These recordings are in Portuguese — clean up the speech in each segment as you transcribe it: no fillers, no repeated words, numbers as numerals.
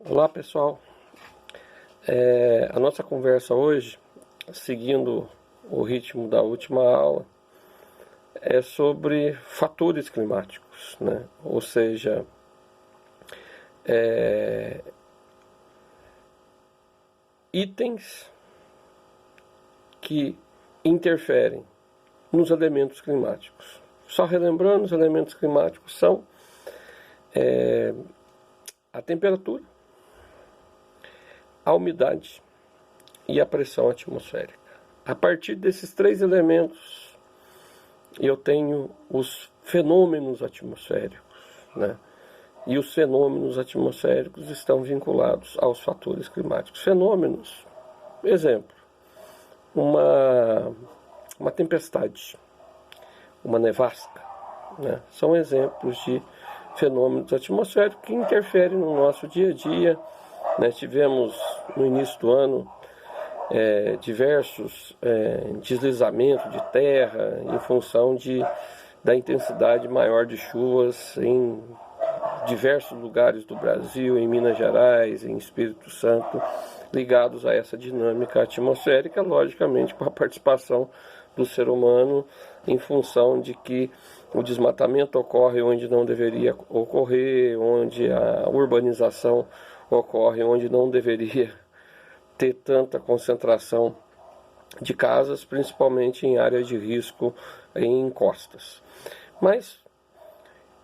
Olá pessoal, a nossa conversa hoje, seguindo o ritmo da última aula, é sobre fatores climáticos, né? Ou seja, itens que interferem nos elementos climáticos. Só relembrando, os elementos climáticos são a temperatura, a umidade e a pressão atmosférica. A partir desses três elementos, eu tenho os fenômenos atmosféricos, né? E os fenômenos atmosféricos estão vinculados aos fatores climáticos. Fenômenos, exemplo, uma tempestade, uma nevasca, né? São exemplos de fenômenos atmosféricos que interferem no nosso dia a dia. Nós tivemos no início do ano diversos deslizamentos de terra em função da intensidade maior de chuvas em diversos lugares do Brasil, em Minas Gerais, em Espírito Santo, ligados a essa dinâmica atmosférica, logicamente com a participação do ser humano, em função de que o desmatamento ocorre onde não deveria ocorrer, onde a urbanização ocorre onde não deveria ter tanta concentração de casas, principalmente em áreas de risco em encostas. Mas,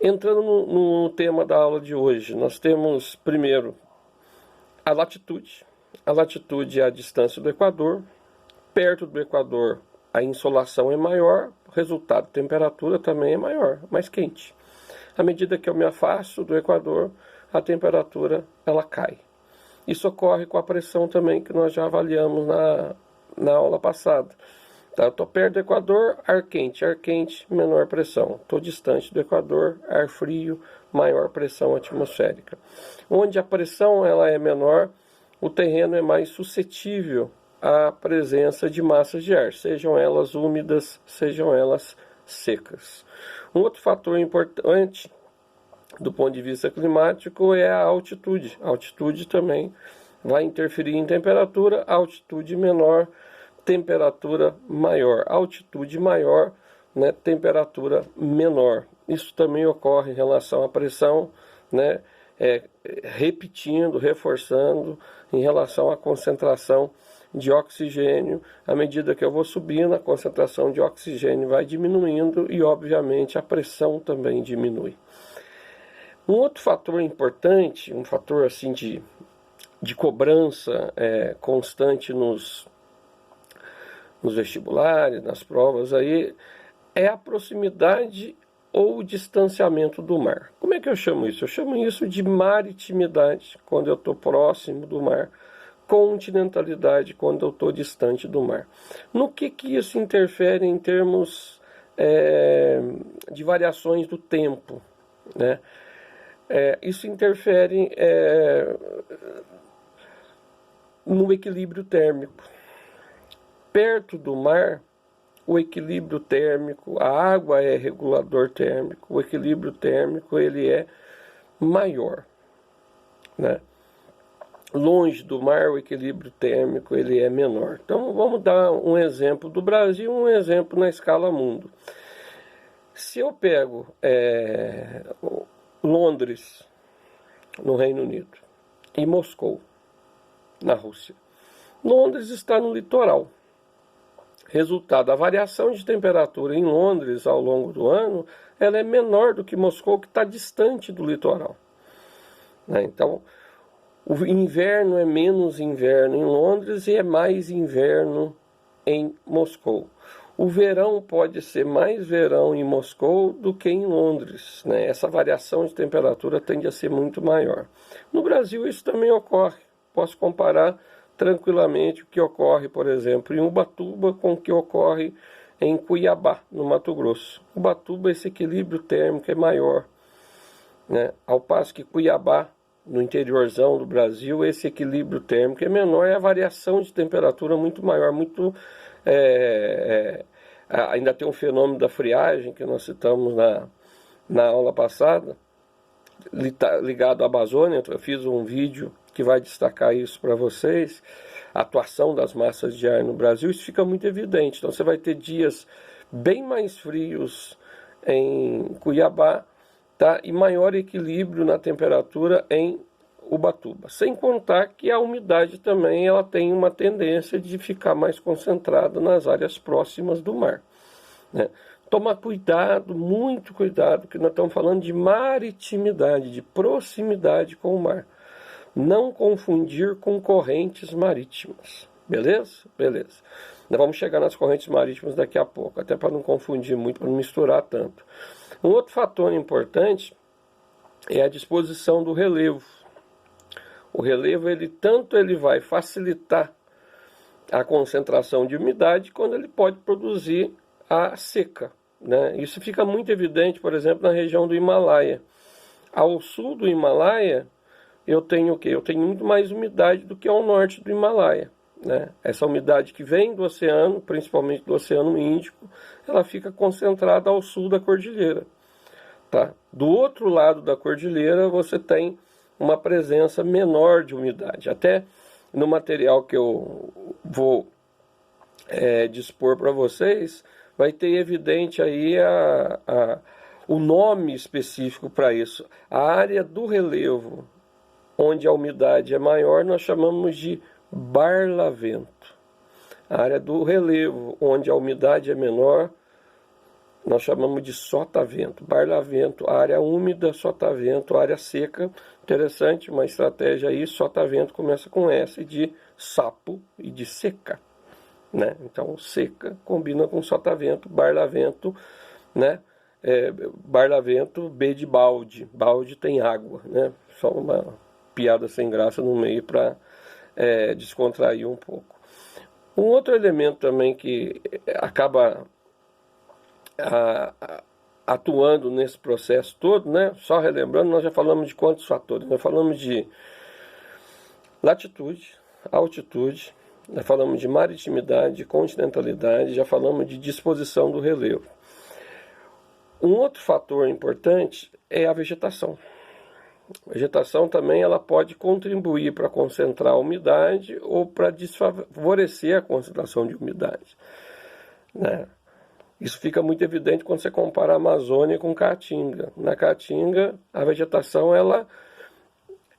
entrando no tema da aula de hoje, nós temos primeiro a latitude. A latitude é a distância do Equador. Perto do Equador a insolação é maior, o resultado, a temperatura também é maior, mais quente. À medida que eu me afasto do Equador, a temperatura ela cai. Isso ocorre com a pressão também, que nós já avaliamos na aula passada. Tá? Eu estou perto do Equador, ar quente, menor pressão. Estou distante do Equador, ar frio, maior pressão atmosférica. Onde a pressão ela é menor, o terreno é mais suscetível à presença de massas de ar, sejam elas úmidas, sejam elas secas. Um outro fator importante do ponto de vista climático é a altitude. A altitude também vai interferir em temperatura, altitude menor, temperatura maior. Altitude maior, né, temperatura menor. Isso também ocorre em relação à pressão, né, repetindo, reforçando em relação à concentração de oxigênio. À medida que eu vou subindo, a concentração de oxigênio vai diminuindo e, obviamente, a pressão também diminui. Um outro fator importante, um fator assim de cobrança constante nos vestibulares, nas provas, aí, é a proximidade ou o distanciamento do mar. Como é que eu chamo isso? Eu chamo isso de maritimidade, quando eu estou próximo do mar, continentalidade, quando eu estou distante do mar. No que isso interfere em termos de variações do tempo, né? Isso interfere no equilíbrio térmico. Perto do mar, o equilíbrio térmico, a água é regulador térmico, o equilíbrio térmico ele é maior, né? Longe do mar, o equilíbrio térmico ele é menor. Então, vamos dar um exemplo do Brasil, um exemplo na escala mundo. Se eu pego Londres, no Reino Unido, e Moscou, na Rússia. Londres está no litoral. Resultado, a variação de temperatura em Londres ao longo do ano, ela é menor do que Moscou, que está distante do litoral. Então, o inverno é menos inverno em Londres e é mais inverno em Moscou. O verão pode ser mais verão em Moscou do que em Londres, né? Essa variação de temperatura tende a ser muito maior. No Brasil isso também ocorre. Posso comparar tranquilamente o que ocorre, por exemplo, em Ubatuba com o que ocorre em Cuiabá, no Mato Grosso. Ubatuba, esse equilíbrio térmico é maior, né? Ao passo que Cuiabá, no interiorzão do Brasil, esse equilíbrio térmico é menor e a variação de temperatura muito maior, ainda tem um fenômeno da friagem que nós citamos na aula passada, ligado à Amazônia. Eu fiz um vídeo que vai destacar isso para vocês, a atuação das massas de ar no Brasil, isso fica muito evidente. Então você vai ter dias bem mais frios em Cuiabá, tá? E maior equilíbrio na temperatura em Ubatuba. Sem contar que a umidade também ela tem uma tendência de ficar mais concentrada nas áreas próximas do mar, né? Tomar cuidado, muito cuidado, que nós estamos falando de maritimidade, de proximidade com o mar. Não confundir com correntes marítimas. Beleza? Beleza. Nós vamos chegar nas correntes marítimas daqui a pouco, até para não confundir muito, para não misturar tanto. Um outro fator importante é a disposição do relevo. O relevo, ele vai facilitar a concentração de umidade quando ele pode produzir a seca, né? Isso fica muito evidente, por exemplo, na região do Himalaia. Ao sul do Himalaia, eu tenho o quê? Eu tenho muito mais umidade do que ao norte do Himalaia, né? Essa umidade que vem do oceano, principalmente do Oceano Índico, ela fica concentrada ao sul da cordilheira, tá? Do outro lado da cordilheira, você tem uma presença menor de umidade. Até no material que eu vou dispor para vocês, vai ter evidente aí o nome específico para isso. A área do relevo, onde a umidade é maior, nós chamamos de barlavento. A área do relevo, onde a umidade é menor, nós chamamos de sotavento. Barlavento, área úmida, sotavento, área seca. Interessante, uma estratégia aí, sotavento começa com S de sapo e de seca, né? Então, seca combina com sotavento, barlavento, né? Barlavento, B de balde. Balde tem água, né? Só uma piada sem graça no meio para descontrair um pouco. Um outro elemento também que acaba atuando nesse processo todo, né? Só relembrando, nós já falamos de quantos fatores? Nós falamos de latitude, altitude, nós falamos de maritimidade, de continentalidade, já falamos de disposição do relevo. Um outro fator importante é a vegetação. A vegetação também ela pode contribuir para concentrar a umidade ou para desfavorecer a concentração de umidade, né? Isso fica muito evidente quando você compara a Amazônia com Caatinga. Na Caatinga, a vegetação ela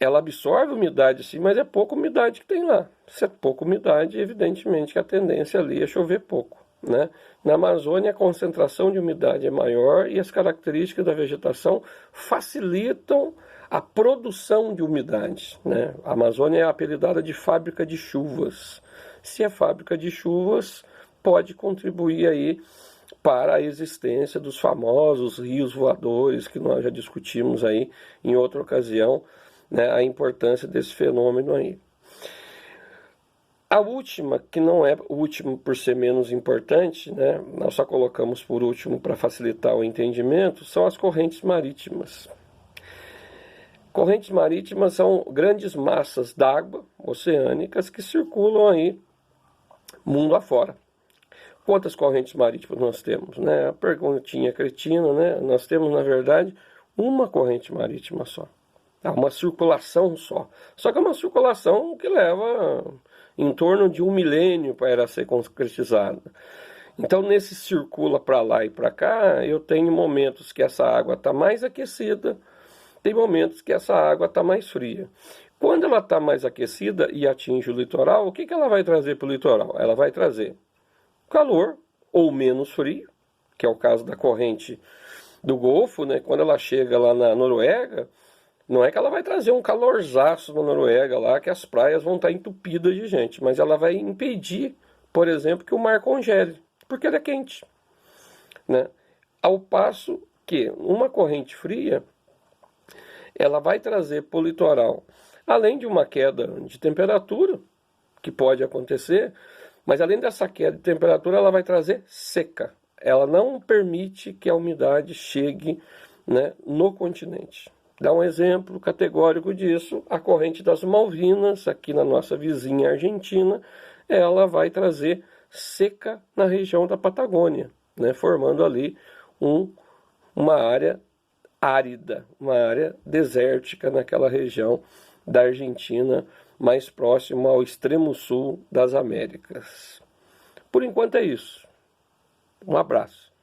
absorve umidade, sim, mas é pouca umidade que tem lá. Se é pouca umidade, evidentemente que a tendência ali é chover pouco, né? Na Amazônia, a concentração de umidade é maior e as características da vegetação facilitam a produção de umidade, né? A Amazônia é apelidada de fábrica de chuvas. Se é fábrica de chuvas, pode contribuir aí para a existência dos famosos rios voadores, que nós já discutimos aí em outra ocasião, né, a importância desse fenômeno aí. A última, que não é última por ser menos importante, né, nós só colocamos por último para facilitar o entendimento, são as correntes marítimas. Correntes marítimas são grandes massas d'água oceânicas que circulam aí mundo afora. Quantas correntes marítimas nós temos, né? A perguntinha cretina, né? Nós temos, na verdade, uma corrente marítima só. Há uma circulação só. Só que é uma circulação que leva em torno de 1 milênio para ela ser concretizada. Então, nesse circula para lá e para cá, eu tenho momentos que essa água está mais aquecida, tem momentos que essa água está mais fria. Quando ela está mais aquecida e atinge o litoral, o que ela vai trazer para o litoral? Ela vai trazer calor ou menos frio, que é o caso da corrente do Golfo, né? Quando ela chega lá na Noruega, não é que ela vai trazer um calorzaço na Noruega lá, que as praias vão estar entupidas de gente, mas ela vai impedir, por exemplo, que o mar congele, porque ele é quente, né? Ao passo que uma corrente fria, ela vai trazer para o litoral, além de uma queda de temperatura, que pode acontecer, mas além dessa queda de temperatura, ela vai trazer seca. Ela não permite que a umidade chegue, né, no continente. Dá um exemplo categórico disso, a corrente das Malvinas, aqui na nossa vizinha Argentina, ela vai trazer seca na região da Patagônia, né, formando ali uma área árida, uma área desértica naquela região da Argentina, mais próximo ao extremo sul das Américas. Por enquanto é isso. Um abraço.